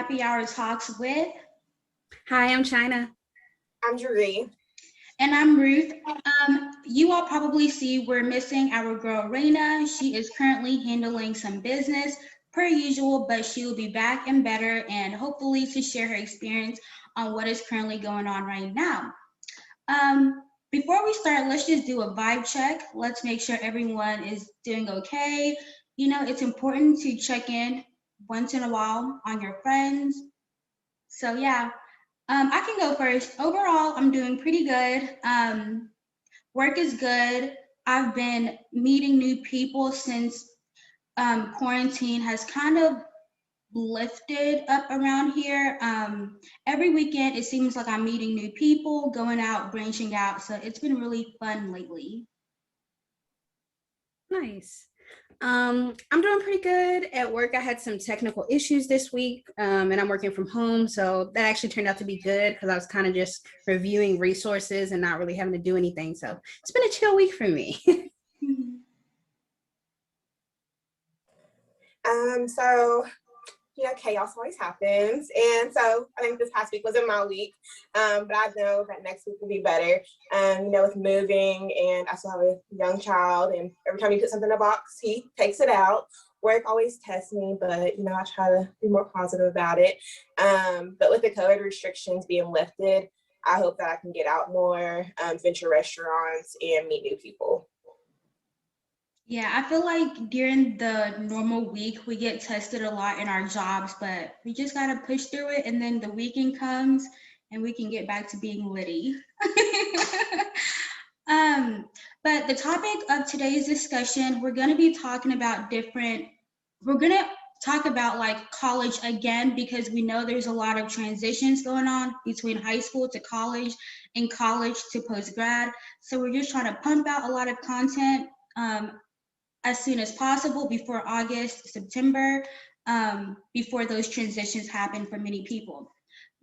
Happy Hour Talks with. Hi, I'm China. I'm Jaree. And I'm Ruth. You all probably see we're missing our girl Raina. She is currently handling some business per usual, but she will be back and better and hopefully to share her experience on what is currently going on right now. Before we start, let's just do a vibe check. Let's make sure everyone is doing okay. It's important to check in once in a while on your friends. So yeah, I can go first. Overall, I'm doing pretty good. Work is good. I've been meeting new people since quarantine has kind of lifted up around here. Every weekend, it seems like I'm meeting new people, going out, branching out. So it's been really fun lately. Nice. I'm doing pretty good at work. I had some technical issues this week, and I'm working from home. So that actually turned out to be good because I was kind of just reviewing resources and not really having to do anything. So it's been a chill week for me. So chaos always happens. And so I think this past week wasn't my week. But I know that next week will be better. With moving, and I still have a young child, and every time you put something in a box, he takes it out. Work always tests me, but I try to be more positive about it. But with the COVID restrictions being lifted, I hope that I can get out more, venture restaurants, and meet new people. Yeah, I feel like during the normal week, we get tested a lot in our jobs, but we just got to push through it. And then the weekend comes and we can get back to being litty. But the topic of today's discussion, we're going to be talking about we're going to talk about like college again, because we know there's a lot of transitions going on between high school to college and college to post-grad. So we're just trying to pump out a lot of content as soon as possible before August, September, before those transitions happen for many people.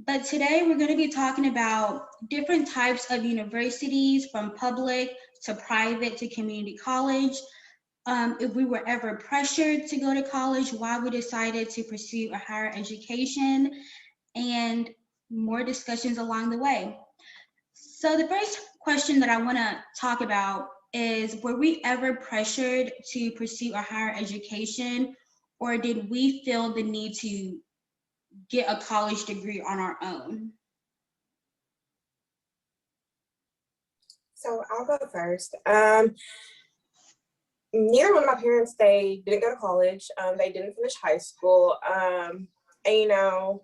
But today we're going to be talking about different types of universities, from public to private to community college. If we were ever pressured to go to college, why we decided to pursue a higher education, and more discussions along the way. So the first question that I want to talk about is, were we ever pressured to pursue a higher education, or did we feel the need to get a college degree on our own? So I'll go first. Neither one of my parents, they didn't go to college. They didn't finish high school. And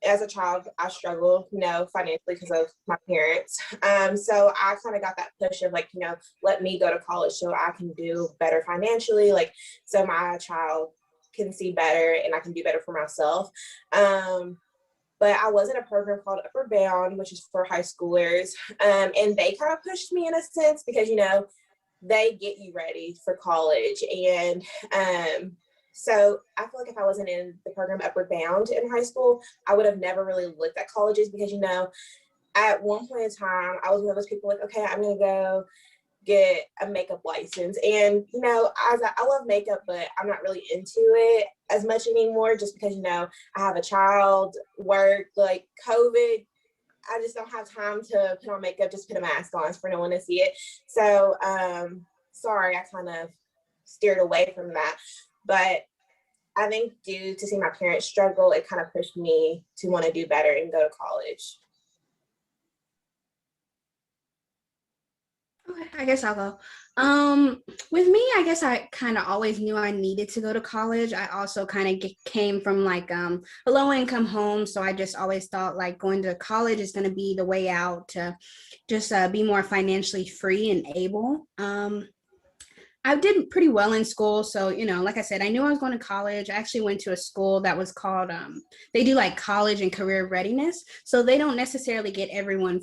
as a child, I struggled, financially because of my parents. So I kind of got that push of like, let me go to college so I can do better financially, like so my child can see better and I can do better for myself. But I was in a program called Upward Bound, which is for high schoolers. And they kind of pushed me in a sense because, they get you ready for college. And so I feel like if I wasn't in the program Upward Bound in high school, I would have never really looked at colleges because, at one point in time, I was one of those people like, okay, I'm going to go get a makeup license. And, I love makeup, but I'm not really into it as much anymore just because, I have a child, work, like COVID. I just don't have time to put on makeup, just put a mask on for no one to see it. So, sorry, I kind of steered away from that. But I think due to seeing my parents struggle, it kind of pushed me to want to do better and go to college. Okay, I guess I'll go. With me, I guess I kind of always knew I needed to go to college. I also kind of came from like a low income home, so I just always thought like going to college is going to be the way out to just be more financially free and able. I did pretty well in school. So, like I said, I knew I was going to college. I actually went to a school that was called, they do like college and career readiness. So they don't necessarily get everyone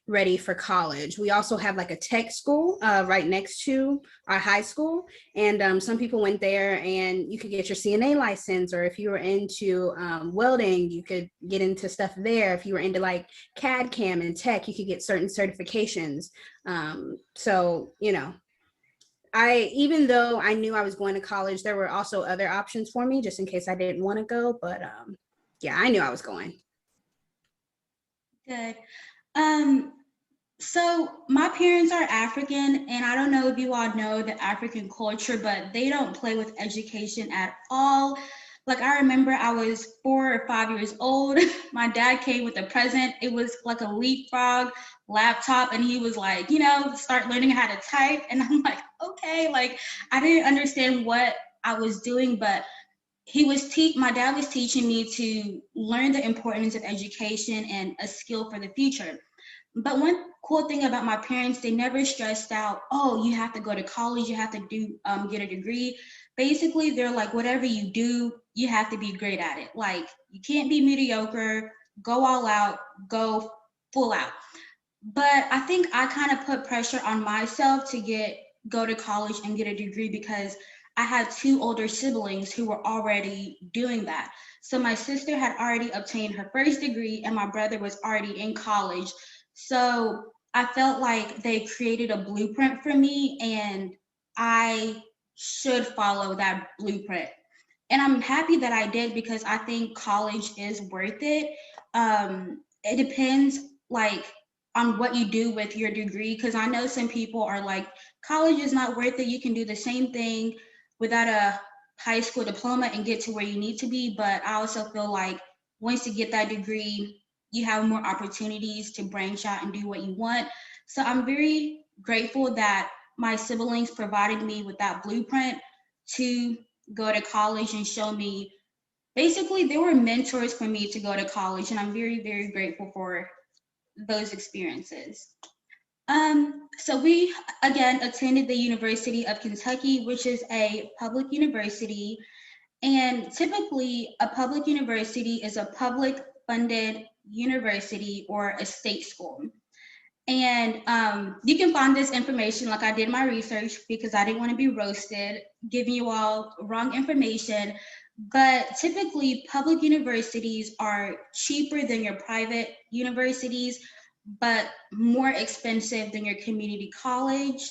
ready for college. We also have like a tech school right next to our high school. And some people went there and you could get your CNA license, or if you were into welding, you could get into stuff there. If you were into like CAD CAM and tech, you could get certain certifications. So, even though I knew I was going to college, there were also other options for me just in case I didn't want to go. But yeah, I knew I was going. Good. So my parents are African, and I don't know if you all know the African culture, but they don't play with education at all. Like I remember I was 4 or 5 years old. My dad came with a present. It was like a leapfrog laptop, and he was like, start learning how to type. And I'm like, okay, like I didn't understand what I was doing, but my dad was teaching me to learn the importance of education and a skill for the future. But one cool thing about my parents, they never stressed out, oh, you have to go to college, you have to get a degree. Basically, they're like, whatever you do, you have to be great at it. Like, you can't be mediocre, go all out, go full out. But I think I kind of put pressure on myself to go to college and get a degree because I had two older siblings who were already doing that. So my sister had already obtained her first degree and my brother was already in college. So I felt like they created a blueprint for me and I should follow that blueprint. And I'm happy that I did because I think college is worth it. It depends like on what you do with your degree because I know some people are like, college is not worth it. You can do the same thing without a high school diploma and get to where you need to be. But I also feel like once you get that degree, you have more opportunities to branch out and do what you want. So I'm very grateful that my siblings provided me with that blueprint to go to college and show me. Basically, they were mentors for me to go to college, and I'm very, very grateful for those experiences. So we again attended the University of Kentucky, which is a public university. And typically, a public university is a public funded university or a state school. And you can find this information like I did my research because I didn't want to be roasted, giving you all wrong information. But typically, public universities are cheaper than your private universities, but more expensive than your community college.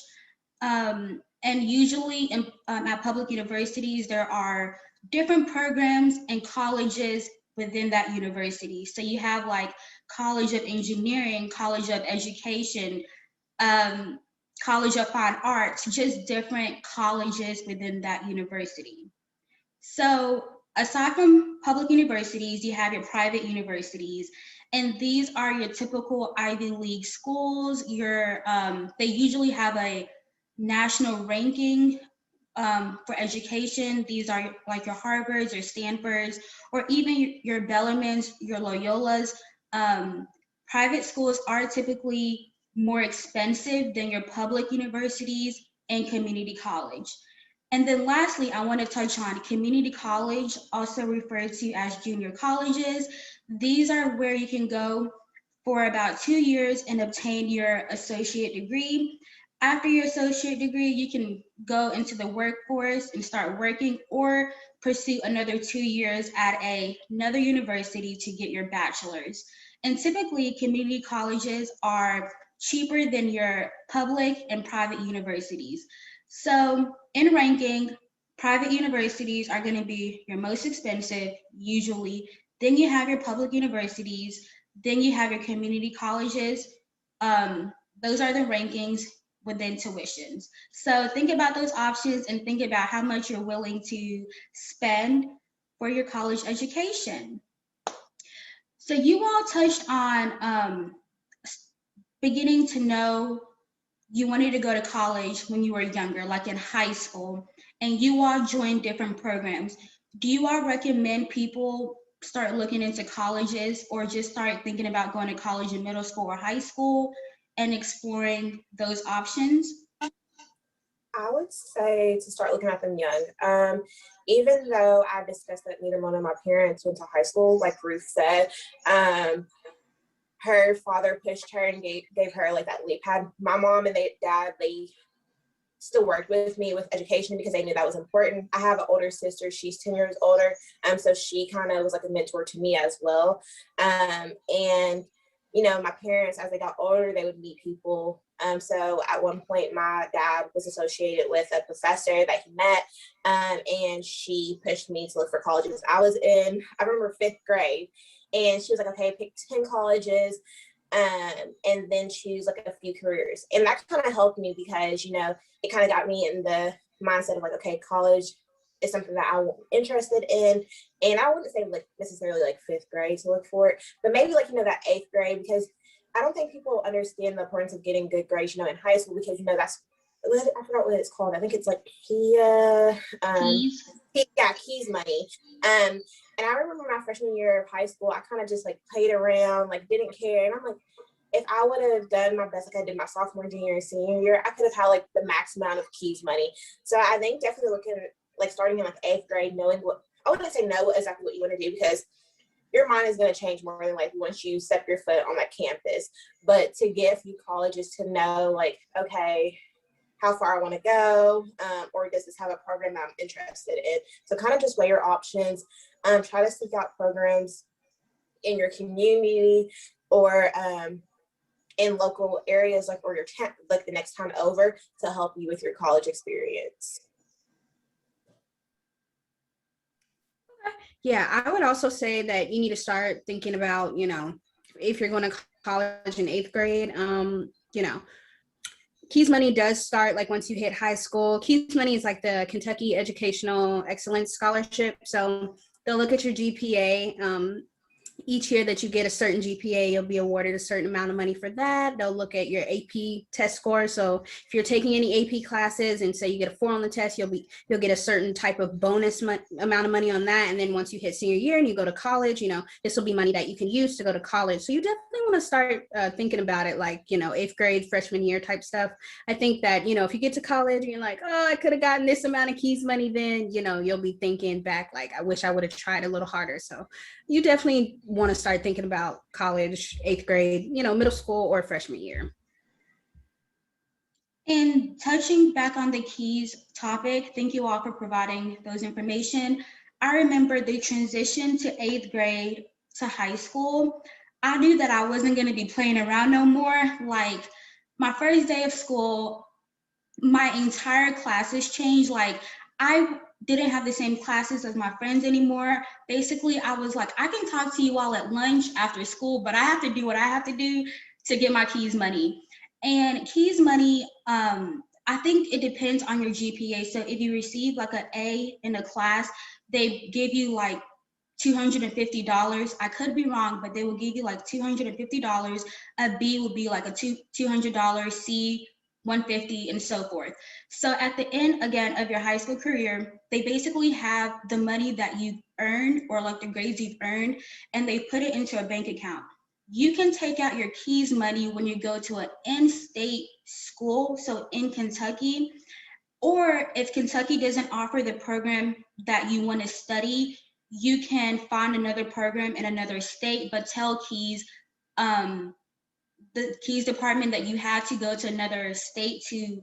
And usually at public universities, there are different programs and colleges within that university. So you have like College of Engineering, College of Education, um, College of Fine Arts, just different colleges within that university. So aside from public universities, you have your private universities, and these are your typical Ivy League schools. They usually have a national ranking for education. These are like your Harvards or Stanfords, or even your Bellarmines, your Loyolas. Um, Private schools are typically more expensive than your public universities and community college. And then lastly, I want to touch on community college, also referred to as junior colleges. These are where you can go for about 2 years and obtain your associate degree. After your associate degree, you can go into the workforce and start working or pursue another 2 years at another university to get your bachelor's. And typically, community colleges are cheaper than your public and private universities. So in ranking, private universities are going to be your most expensive, usually. Then you have your public universities. Then you have your community colleges. Those are the rankings within tuitions. So think about those options and think about how much you're willing to spend for your college education. So you all touched on beginning to know you wanted to go to college when you were younger, like in high school, and you all joined different programs. Do you all recommend people start looking into colleges or just start thinking about going to college in middle school or high school and exploring those options? I would say to start looking at them young. Even though I discussed that neither one of my parents went to high school, like Ruth said, her father pushed her and gave her like that leap pad. My mom and dad, they still worked with me with education because they knew that was important. I have an older sister, she's 10 years older. So she kind of was like a mentor to me as well. And my parents, as they got older, they would meet people So at one point, my dad was associated with a professor that he met, and she pushed me to look for colleges. I remember 5th grade, and she was like, okay, pick 10 colleges, and then choose like a few careers. And that kind of helped me because, it kind of got me in the mindset of like, okay, college is something that I'm interested in. And I wouldn't say like necessarily like 5th grade to look for it, but maybe like, that 8th grade, because I don't think people understand the importance of getting good grades, in high school, because, that's, I forgot what it's called. I think it's like KEES. KEES money. And I remember my freshman year of high school, I kind of just like played around, like didn't care. And I'm like, if I would have done my best like I did my sophomore, junior, and senior year, I could have had like the max amount of KEES money. So I think definitely looking like starting in like 8th grade, knowing what, I wouldn't say know exactly what you want to do, because your mind is going to change more than like once you step your foot on that campus. But to get a few colleges to know like, okay, how far I want to go, or does this have a program that I'm interested in? So kind of just weigh your options. Try to seek out programs in your community or in local areas, like, or your like the next time over, to help you with your college experience. Yeah, I would also say that you need to start thinking about, if you're going to college in 8th grade, KEES money does start like once you hit high school. KEES money is like the Kentucky Educational Excellence Scholarship. So they'll look at your GPA. Each year that you get a certain GPA, you'll be awarded a certain amount of money for that. They'll look at your AP test score. So if you're taking any AP classes and say you get a 4 on the test, you'll get a certain type of bonus amount of money on that. And then once you hit senior year and you go to college, this will be money that you can use to go to college. So you definitely want to start thinking about it like, 8th grade, freshman year type stuff. I think that, if you get to college and you're like, oh, I could have gotten this amount of KEES money, then, you'll be thinking back like, I wish I would have tried a little harder. So you definitely want to start thinking about college, 8th grade, middle school or freshman year. And touching back on the KEES topic, thank you all for providing those information. I remember the transition to 8th grade to high school. I knew that I wasn't going to be playing around no more. Like my first day of school, my entire classes changed. Like I didn't have the same classes as my friends anymore. Basically, I was like, I can talk to you all at lunch after school, but I have to do what I have to do to get my KEES money. And KEES money, I think it depends on your GPA. So if you receive like an A in a class, they give you like $250. I could be wrong, but they will give you like $250. A B would be like a $200, C 150, and so forth. So at the end, again, of your high school career, they basically have the money that you've earned or like the grades you've earned, and they put it into a bank account. You can take out your KEES money when you go to an in-state school, so in Kentucky, or if Kentucky doesn't offer the program that you want to study, you can find another program in another state, but tell KEES, the KEES department, that you had to go to another state to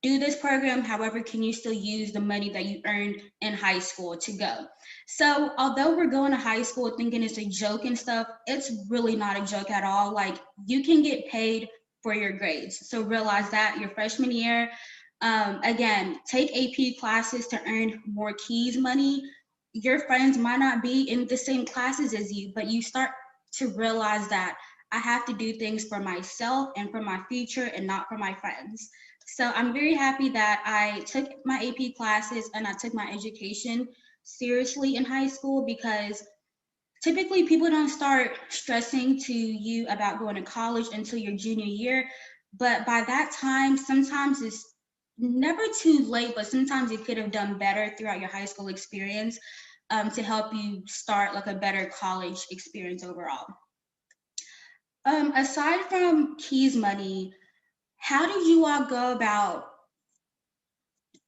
do this program. However, can you still use the money that you earned in high school to go? So although we're going to high school thinking it's a joke and stuff, it's really not a joke at all. Like you can get paid for your grades. So realize that your freshman year, again, take AP classes to earn more KEES money. Your friends might not be in the same classes as you, but you start to realize that I have to do things for myself and for my future and not for my friends. So I'm very happy that I took my AP classes and I took my education seriously in high school, because typically people don't start stressing to you about going to college until your junior year. But by that time, sometimes it's never too late, but sometimes you could have done better throughout your high school experience to help you start like a better college experience overall. Aside from KEES money, how did you all go about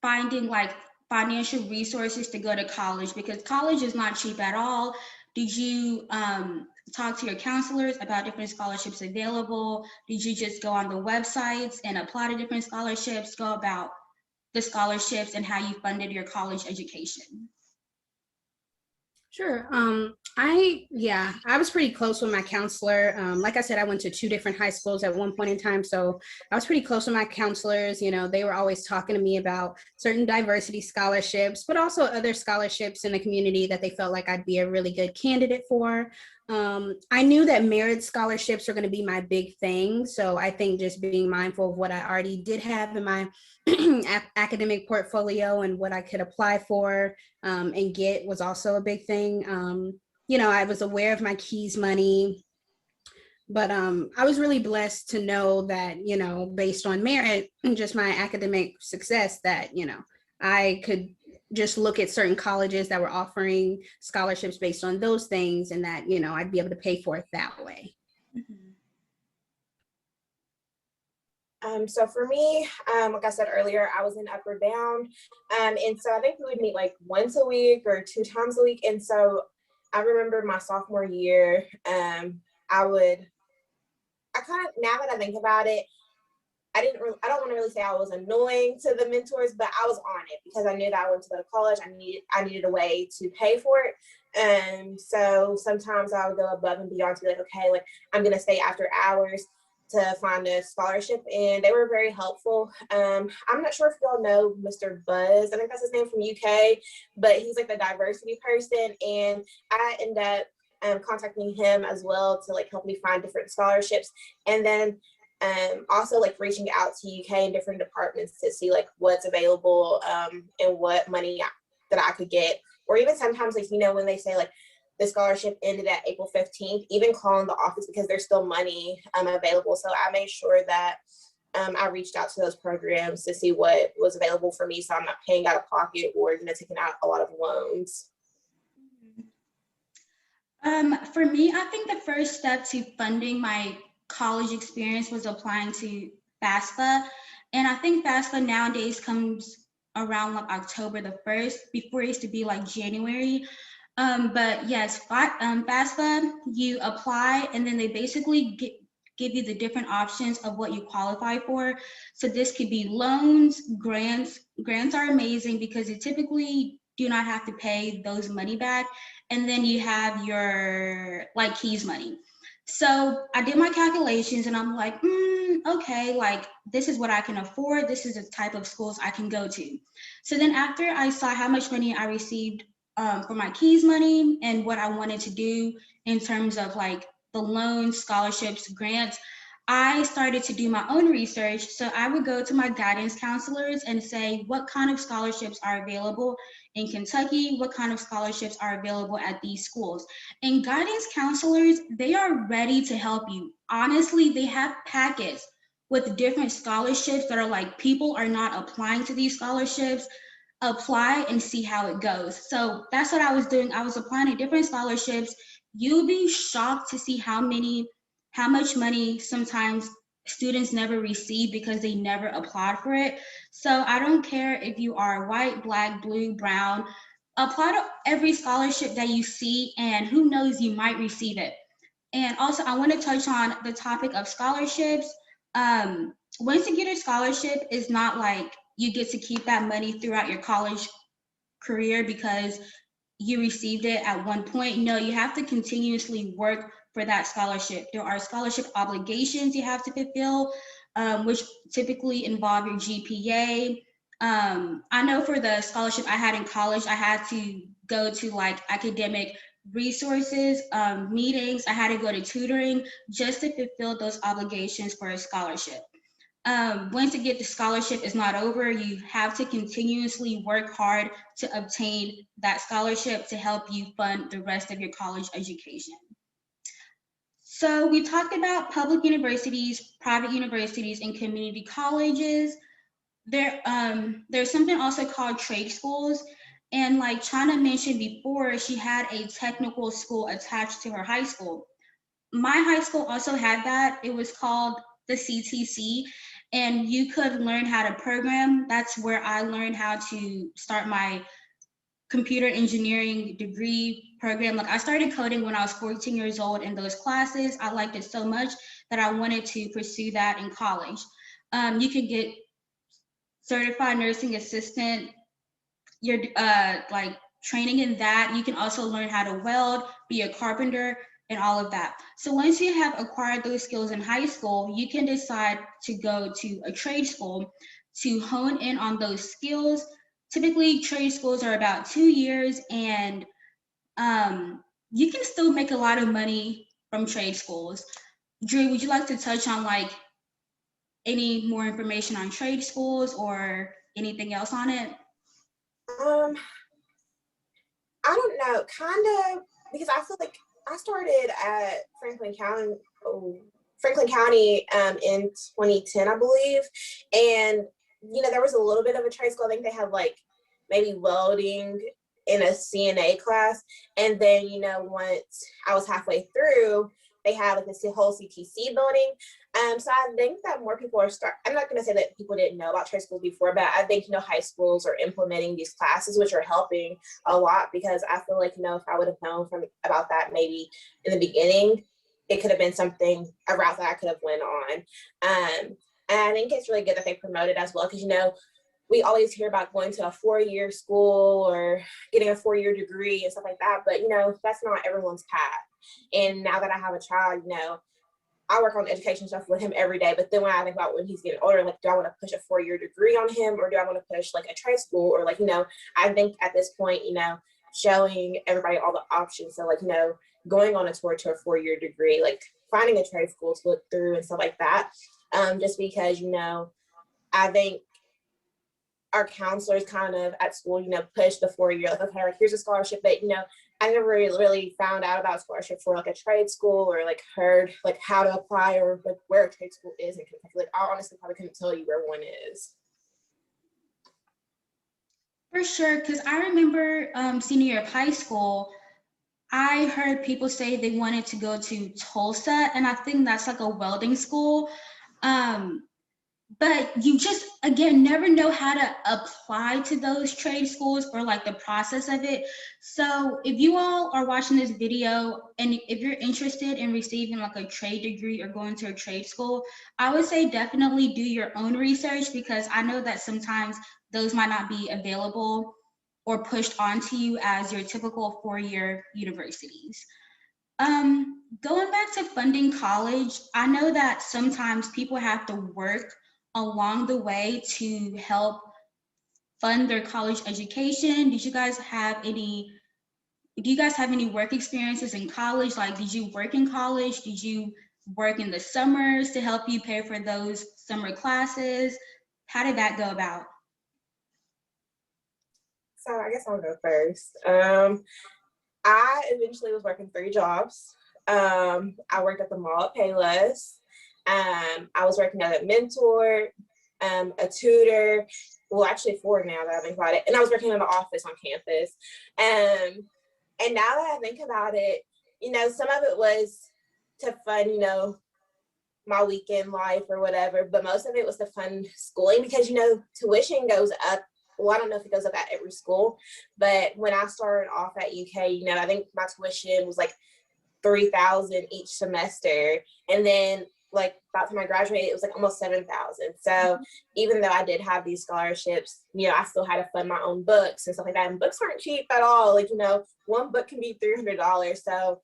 finding like financial resources to go to college? Because college is not cheap at all. Did you talk to your counselors about different scholarships available? Did you just go on the websites and apply to different scholarships? Go about the scholarships and how you funded your college education. Sure. I was pretty close with my counselor. Like I said, I went to two different high schools at one point in time. So I was pretty close with my counselors. You know, they were always talking to me about certain diversity scholarships, but also other scholarships in the community that they felt like I'd be a really good candidate for. I knew that merit scholarships are going to be my big thing. So I think just being mindful of what I already did have in my academic portfolio and what I could apply for and get was also a big thing. I was aware of my KEES money, but I was really blessed to know that, based on merit and just my academic success, that, I could just look at certain colleges that were offering scholarships based on those things, and that, I'd be able to pay for it that way. Mhm. So for me, like I said earlier, I was in Upper Bound. And so I think we would meet like once a week or 2 times a week. And so I remember my sophomore year, I kind of, now that I think about it, I don't want to really say I was annoying to the mentors, but I was on it because I knew that I went to go to college. I needed a way to pay for it. And so sometimes I would go above and beyond to be like, okay, like I'm going to stay after hours to find a scholarship, and they were very helpful. I'm not sure if y'all know Mr. Buzz. I think that's his name, from UK, but he's like the diversity person, and I ended up contacting him as well to like help me find different scholarships. And then also like reaching out to UK and different departments to see like what's available and what money that I could get. Or even sometimes, like, when they say like the scholarship ended at April 15th, even calling the office because there's still money available. So I made sure that I reached out to those programs to see what was available for me, so I'm not paying out of pocket or taking out a lot of loans. For me, I think the first step to funding my college experience was applying to FAFSA. And I think FAFSA nowadays comes around like October the 1st. Before it used to be like January. But yes, FAFSA, you apply and then they basically give you the different options of what you qualify for. So this could be loans, grants. Grants are amazing because you typically do not have to pay those money back. And then you have your like KEES money. So I did my calculations and I'm like, okay, like this is what I can afford. This is the type of schools I can go to. So then after I saw how much money I received for my KEES money and what I wanted to do in terms of like the loans, scholarships, grants, I started to do my own research. So I would go to my guidance counselors and say, what kind of scholarships are available in Kentucky? What kind of scholarships are available at these schools? And guidance counselors, they are ready to help you. Honestly, they have packets with different scholarships that are like, people are not applying to these scholarships. Apply and see how it goes. So that's what I was doing. I was applying to different scholarships. You'll be shocked to see how much money sometimes students never receive because they never applied for it. So I don't care if you are white, black, blue, brown, apply to every scholarship that you see, and who knows, you might receive it. And also, I want to touch on the topic of scholarships. Once you get a scholarship, it's not like you get to keep that money throughout your college career because you received it at one point. No, you have to continuously work for that scholarship. There are scholarship obligations you have to fulfill, which typically involve your GPA. I know for the scholarship I had in college, I had to go to like academic resources, meetings. I had to go to tutoring just to fulfill those obligations for a scholarship. Once you get the scholarship is not over, you have to continuously work hard to obtain that scholarship to help you fund the rest of your college education. So we talked about public universities, private universities, and community colleges. There's something also called trade schools. And like Chana mentioned before, she had a technical school attached to her high school. My high school also had that. It was called the CTC, and you could learn how to program. That's where I learned how to start my computer engineering degree program. Like I started coding when I was 14 years old in those classes. I liked it so much that I wanted to pursue that in college. You can get certified nursing assistant. Your like training in that. You can also learn how to weld, be a carpenter, and all of that. So once you have acquired those skills in high school, you can decide to go to a trade school to hone in on those skills. Typically, trade schools are about 2 years, and you can still make a lot of money from trade schools. Drew, would you like to touch on like any more information on trade schools or anything else on it? Um, I don't know, kind of, because I feel like I started at Franklin County in 2010, I believe. And, there was a little bit of a trade school. I think they had like maybe welding in a CNA class. And then, once I was halfway through, they had like this whole CTC building. So I think that more people I'm not going to say that people didn't know about trade schools before, but I think, high schools are implementing these classes, which are helping a lot, because I feel like, if I would have known about that maybe in the beginning, it could have been a route that I could have went on. And I think it's really good that they promote it as well, because, we always hear about going to a 4-year school or getting a 4-year degree and stuff like that. But, that's not everyone's path. And now that I have a child, I work on education stuff with him every day. But then when I think about when he's getting older, like, do I want to push a 4-year degree on him, or do I want to push like a trade school, or like, I think at this point, showing everybody all the options. So like, going on a tour to a 4-year degree, like finding a trade school to look through and stuff like that. Just because, I think our counselors kind of at school, push the 4-year, like, okay, like here's a scholarship, but I never really found out about scholarship for like a trade school, or like heard like how to apply, or like where a trade school is in Kentucky. Like I honestly probably couldn't tell you where one is. For sure, because I remember senior year of high school, I heard people say they wanted to go to Tulsa, and I think that's like a welding school. Um, but you just, again, never know how to apply to those trade schools or like the process of it. So if you all are watching this video and if you're interested in receiving like a trade degree or going to a trade school, I would say definitely do your own research, because I know that sometimes those might not be available or pushed onto you as your typical 4-year universities. Going back to funding college, I know that sometimes people have to work along the way to help fund their college education. Do you guys have any work experiences in college? Like, did you work in college? Did you work in the summers to help you pay for those summer classes? How did that go about? So I guess I'll go first. I eventually was working 3 jobs. I worked at the mall at Payless. I was working as a mentor, a tutor. Well, actually 4 now that I think about it. And I was working in the office on campus. And now that I think about it, some of it was to fund, my weekend life or whatever, but most of it was to fund schooling, because, tuition goes up. Well, I don't know if it goes up at every school, but when I started off at UK, I think my tuition was like $3,000 each semester. And then like by the time I graduated, it was like almost $7,000. So even though I did have these scholarships, I still had to fund my own books and stuff like that. And books aren't cheap at all. Like, one book can be $300. So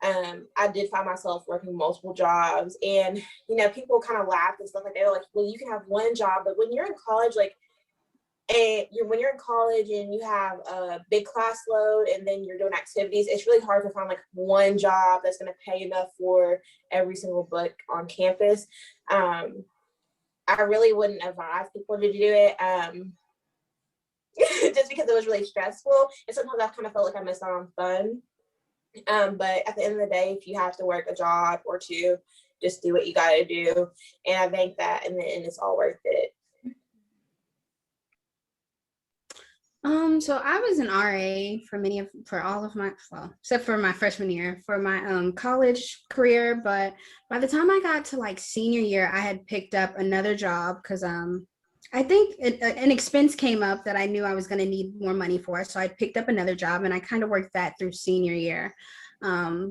I did find myself working multiple jobs, and, people kind of laughed and stuff like that. They were like, well, you can have one job, but when you're in college, like, when you're in college and you have a big class load and then you're doing activities, it's really hard to find like one job that's going to pay enough for every single book on campus. I really wouldn't advise people to do it, just because it was really stressful. And sometimes I kind of felt like I missed out on fun. But at the end of the day, if you have to work a job or two, just do what you got to do. And I think that in the end, it's all worth it. So I was an RA for all of my, well, except for my freshman year for my college career. But by the time I got to like senior year, I had picked up another job because I think an expense came up that I knew I was going to need more money for. So I picked up another job, and I kind of worked that through senior year.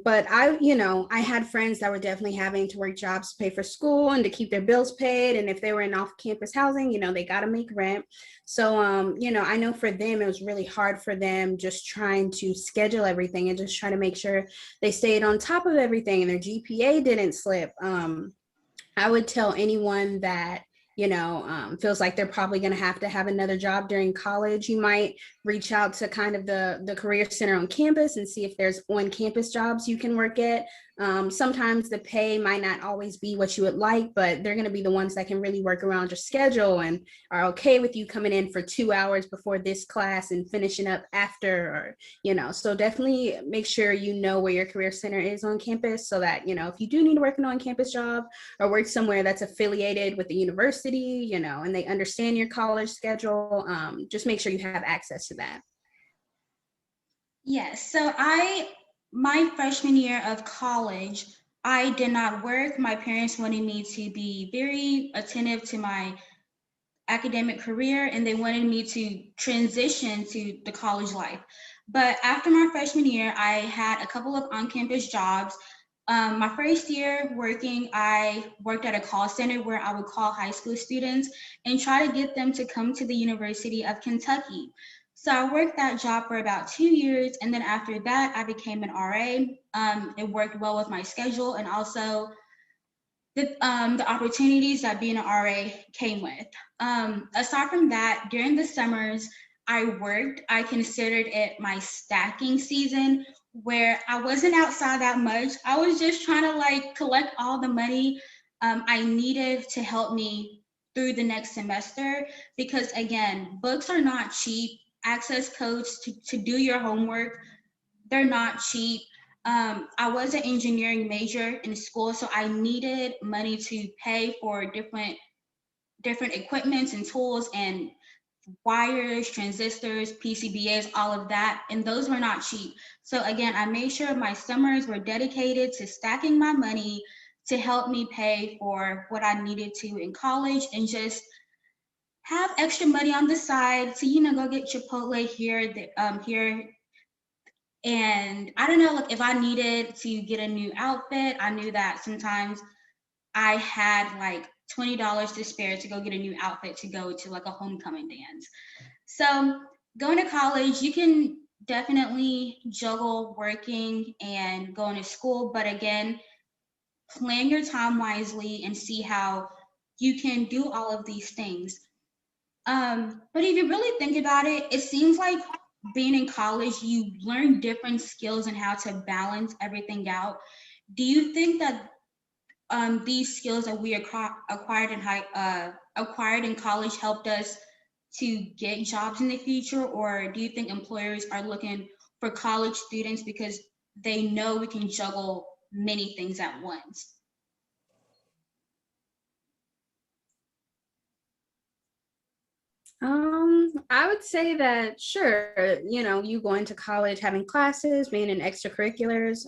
But I had friends that were definitely having to work jobs to pay for school and to keep their bills paid. And if they were in off-campus housing, they got to make rent. So, I know for them, it was really hard for them just trying to schedule everything and just try to make sure they stayed on top of everything and their GPA didn't slip. I would tell anyone that feels like they're probably going to have another job during college. You might reach out to kind of the career center on campus and see if there's on-campus jobs you can work at. Sometimes the pay might not always be what you would like, but they're going to be the ones that can really work around your schedule and are okay with you coming in for 2 hours before this class and finishing up after, or so definitely make sure you know where your career center is on campus, so that if you do need to work an on-campus job or work somewhere that's affiliated with the university, and they understand your college schedule, just make sure you have access to that. Yes, so my freshman year of college, I did not work. My parents wanted me to be very attentive to my academic career, and they wanted me to transition to the college life. But after my freshman year, I had a couple of on-campus jobs. My first year working, I worked at a call center where I would call high school students and try to get them to come to the University of Kentucky. So I worked that job for about 2 years, and then after that, I became an RA. It worked well with my schedule, and also the opportunities that being an RA came with. Aside from that, during the summers, I considered it my stacking season, where I wasn't outside that much. I was just trying to collect all the money I needed to help me through the next semester. Because again, books are not cheap. Access codes to do your homework, they're not cheap. I was an engineering major in school, so I needed money to pay for different equipments and tools and wires, transistors, PCBAs, all of that, and those were not cheap. So again, I made sure my summers were dedicated to stacking my money to help me pay for what I needed to in college, and just have extra money on the side to go get Chipotle here. And I don't know, if I needed to get a new outfit, I knew that sometimes I had $20 to spare to go get a new outfit to go to a homecoming dance. So going to college, you can definitely juggle working and going to school, but again, plan your time wisely and see how you can do all of these things. But if you really think about it, it seems like being in college, you learn different skills and how to balance everything out. Do you think that these skills that we acquired in college helped us to get jobs in the future, or do you think employers are looking for college students because they know we can juggle many things at once? I would say that sure, you going to college, having classes, being in extracurriculars,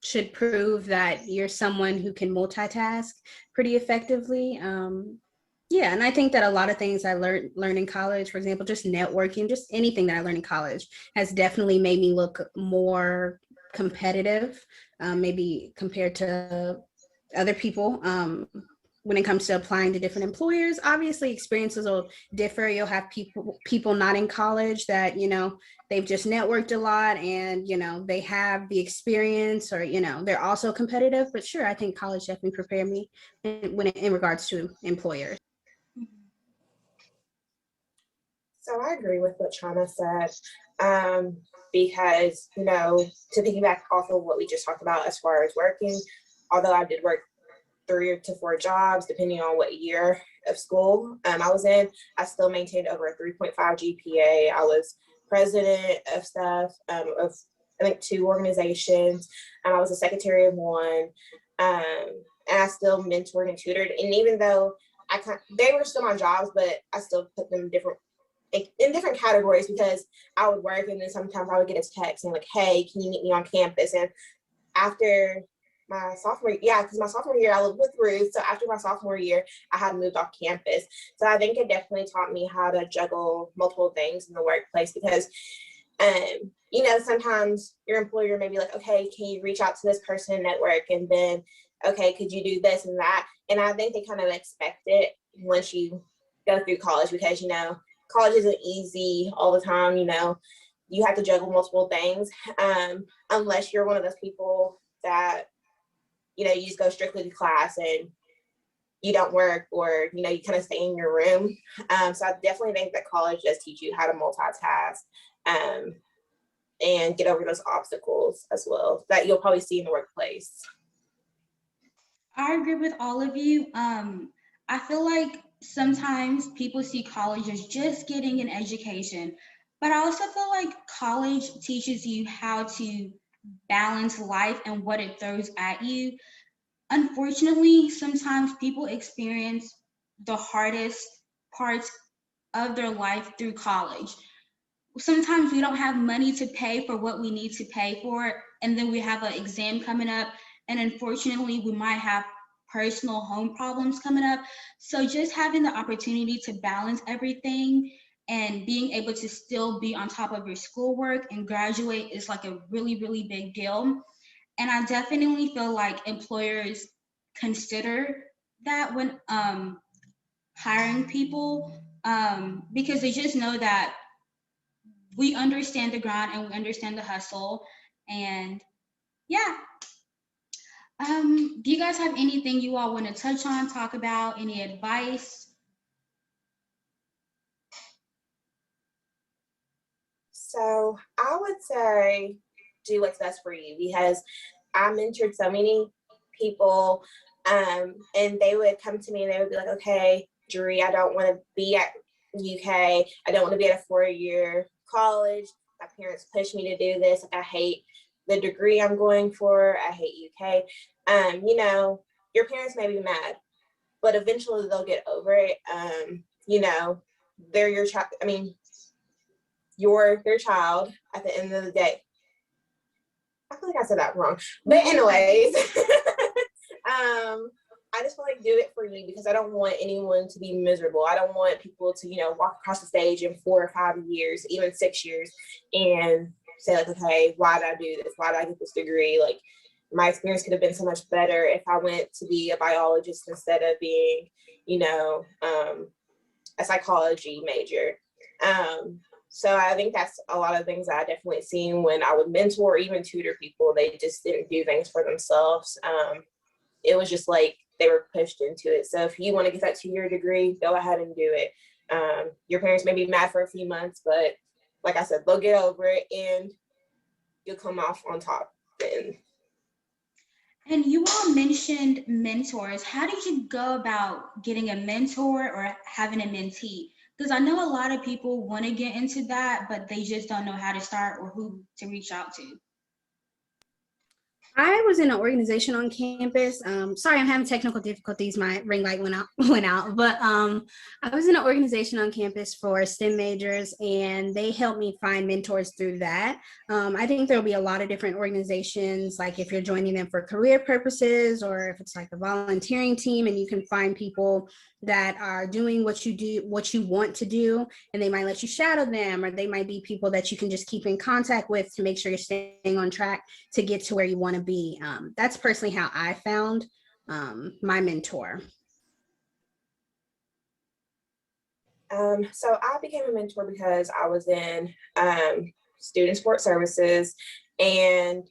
should prove that you're someone who can multitask pretty effectively. Yeah, and I think that a lot of things I learned in college, for example, just networking, just anything that I learned in college has definitely made me look more competitive, maybe compared to other people. When it comes to applying to different employers, obviously experiences will differ. You'll have people not in college that they've just networked a lot and they have the experience, or they're also competitive. But sure, I think college definitely prepared me in regards to employers. So I agree with what Chana said, because, to piggyback off of what we just talked about as far as working, although I did work 3 to 4 jobs, depending on what year of school I was in, I still maintained over a 3.5 GPA. I was president of stuff, of I think 2 organizations. I was a secretary of one, and I still mentored and tutored. And even though they were still my jobs, but I still put them in different categories, because I would work and then sometimes I would get a text and hey, can you meet me on campus? And after my sophomore, because my sophomore year I lived with Ruth, so after my sophomore year I had moved off campus. So I think it definitely taught me how to juggle multiple things in the workplace, because You know, sometimes your employer may be like, okay, can you reach out to this person in network? And then, okay, could you do this and that? And I think they kind of expect it once you go through college, because, you know, college isn't easy all the time. You know, you have to juggle multiple things, unless you're one of those people that, you know, you just go strictly to class and you don't work, or, you know, you kind of stay in your room. So I definitely think that college does teach you how to multitask, and get over those obstacles as well that you'll probably see in the workplace. I agree with all of you. I feel like sometimes people see college as just getting an education, but I also feel like college teaches you how to balance life and what it throws at you. Unfortunately, sometimes people experience the hardest parts of their life through college. Sometimes we don't have money to pay for what we need to pay for, and then we have an exam coming up, and unfortunately we might have personal home problems coming up. So just having the opportunity to balance everything and being able to still be on top of your schoolwork and graduate is like a really, really big deal. And I definitely feel like employers consider that when hiring people, because they just know that we understand the grind and we understand the hustle. And yeah, do you guys have anything you all want to touch on, talk about, any advice? So I would say do what's best for you, because I mentored so many people, and they would come to me and they would be like, okay, Dree, I don't want to be at UK. I don't want to be at a 4-year college. My parents push me to do this. Like, I hate the degree I'm going for. I hate UK. You know, your parents may be mad, but eventually they'll get over it. You know, they're your child. I mean, you're their child at the end of the day. I feel like I said that wrong. But anyways, I just want to do it for you, because I don't want anyone to be miserable. I don't want people to, you know, walk across the stage in 4 or 5 years, even 6 years, and say like, okay, why did I do this? Why did I get this degree? Like, my experience could have been so much better if I went to be a biologist instead of being, you know, a psychology major. So I think that's a lot of things that I definitely seen when I would mentor or even tutor people. They just didn't do things for themselves. It was just like they were pushed into it. So if you want to get that 2-year degree, go ahead and do it. Your parents may be mad for a few months, but like I said, they'll get over it and you'll come off on top then. And you all mentioned mentors. How did you go about getting a mentor or having a mentee? Because I know a lot of people want to get into that, but they just don't know how to start or who to reach out to. I was in an organization on campus. Sorry, I'm having technical difficulties. My ring light went out, But I was in an organization on campus for STEM majors, and they helped me find mentors through that. I think there'll be a lot of different organizations, like if you're joining them for career purposes, or if it's like a volunteering team, and you can find people that are doing what you do, what you want to do, and they might let you shadow them, or they might be people that you can just keep in contact with to make sure you're staying on track to get to where you want to be. That's personally how I found my mentor. So I became a mentor because I was in student support services, and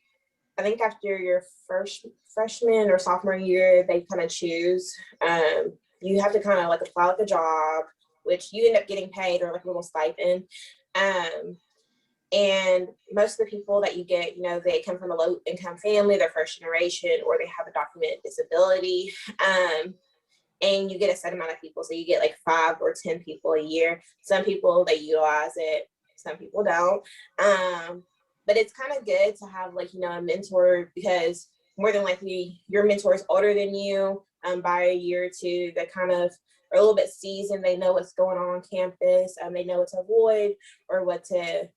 I think after your first freshman or sophomore year, they kind of choose. You have to kind of like apply like a job, which you end up getting paid, or like a little stipend. And most of the people that you get, you know, they come from a low income family, they're first generation, or they have a documented disability. And you get a set amount of people. So you get like 5 or 10 people a year. Some people, they utilize it, some people don't. But it's kind of good to have, like, you know, a mentor, because more than likely your mentor is older than you by a year or two. They kind of are a little bit seasoned. They know what's going on campus. They know what to avoid or what to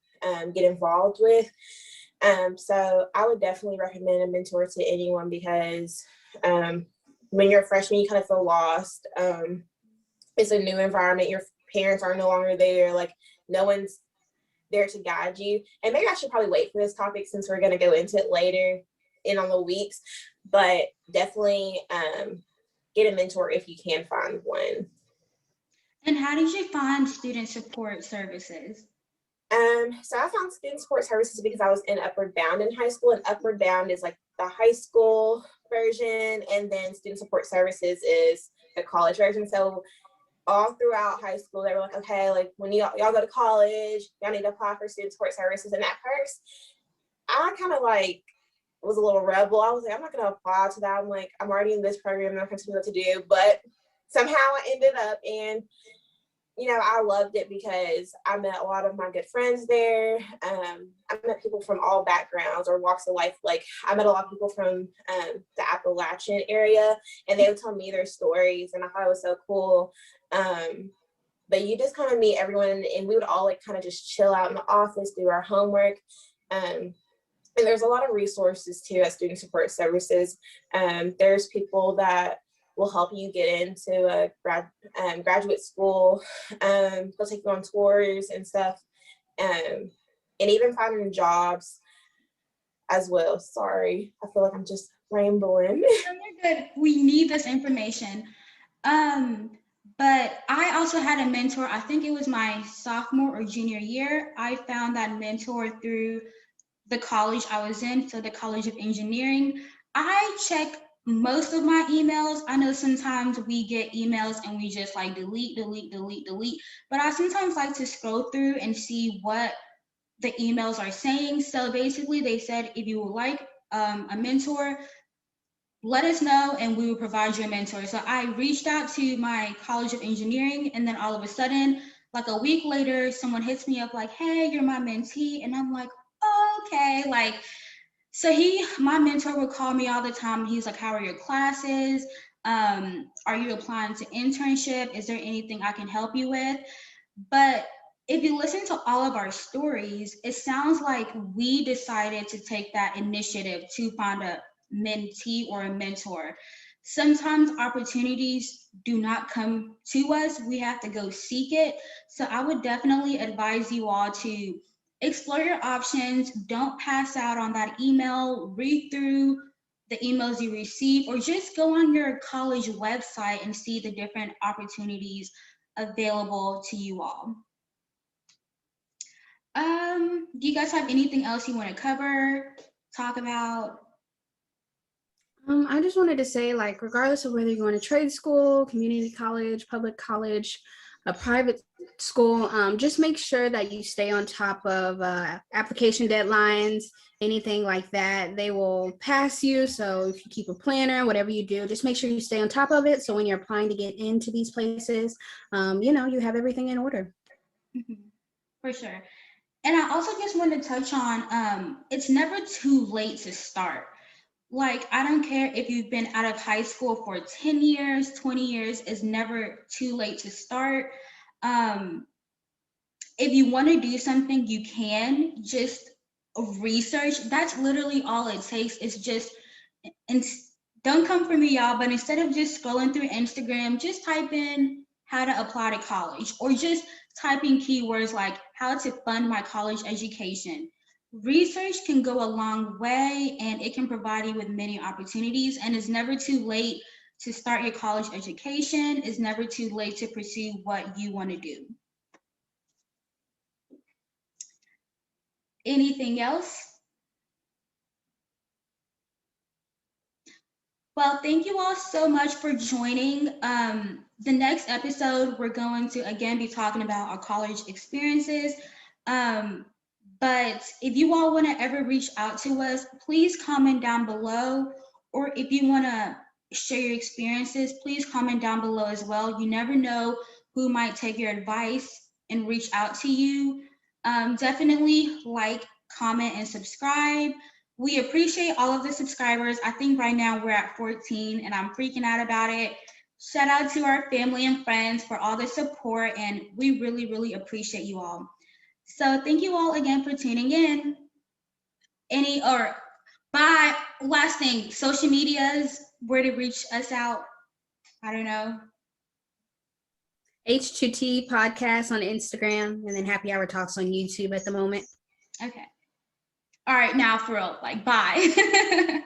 get involved with. So I would definitely recommend a mentor to anyone, because when you're a freshman, you kind of feel lost. It's a new environment. Your parents are no longer there. Like, no one's there to guide you. And maybe I should probably wait for this topic since we're going to go into it later in on the weeks, but definitely get a mentor if you can find one. And how did you find student support services? So I found student support services because I was in Upward Bound in high school, and Upward Bound is like the high school version, and then student support services is the college version. So all throughout high school, they were like, okay, like when y'all go to college, y'all need to apply for student support services. And at first, I kind of like was a little rebel. I was like, I'm not gonna apply to that. I'm like, I'm already in this program, I'm not gonna know what to do. But somehow I ended up, and you know, I loved it because I met a lot of my good friends there. I met people from all backgrounds or walks of life. Like I met a lot of people from the Appalachian area, and they would tell me their stories, and I thought it was so cool. But you just kind of meet everyone, and we would all like kind of just chill out in the office, do our homework. And there's a lot of resources too at student support services. There's people that will help you get into a graduate school. They'll take you on tours and stuff, and even finding jobs as well. Sorry, I feel like I'm just rambling. You're good. We need this information. But I also had a mentor. I think it was my sophomore or junior year. I found that mentor through the college I was in, so the College of Engineering. I check most of my emails. I know sometimes we get emails and we just like delete, but I sometimes like to scroll through and see what the emails are saying. So basically they said, if you would like a mentor, let us know and we will provide you a mentor. So I reached out to my College of Engineering, and then all of a sudden, like a week later, someone hits me up like, hey, you're my mentee. And I'm like, okay, like, so my mentor would call me all the time. He's like, how are your classes? Are you applying to internship? Is there anything I can help you with? But if you listen to all of our stories, it sounds like we decided to take that initiative to find a mentee or a mentor. Sometimes opportunities do not come to us. We have to go seek it. So I would definitely advise you all to explore your options. Don't pass out on that email. Read through the emails you receive, or just go on your college website and see the different opportunities available to you all. Do you guys have anything else you want to cover, talk about? I just wanted to say, like, regardless of whether you're going to trade school, community college, public college, a private school, just make sure that you stay on top of application deadlines, anything like that. They will pass you. So if you keep a planner, whatever you do, just make sure you stay on top of it. So when you're applying to get into these places, you know, you have everything in order. For sure. And I also just want to touch on, it's never too late to start. Like, I don't care if you've been out of high school for 10 years, 20 years, it's never too late to start. If you want to do something, you can just research. That's literally all it takes. It's just, and don't come for me, y'all, but instead of just scrolling through Instagram, just type in how to apply to college, or just type in keywords like how to fund my college education. Research can go a long way, and it can provide you with many opportunities, and it's never too late to start your college education. It's never too late to pursue what you want to do. Anything else? Well, thank you all so much for joining. The next episode, we're going to again be talking about our college experiences. But if you all want to ever reach out to us, please comment down below. Or if you want to share your experiences, please comment down below as well. You never know who might take your advice and reach out to you. Definitely like, comment, and subscribe. We appreciate all of the subscribers. I think right now we're at 14 and I'm freaking out about it. Shout out to our family and friends for all the support, and we really, really appreciate you all. So thank you all again for tuning in. Bye. Last thing, social medias, where to reach us out. I don't know. H2T podcast on Instagram, and then Happy Hour Talks on YouTube at the moment. Okay. All right, now for real, like, bye.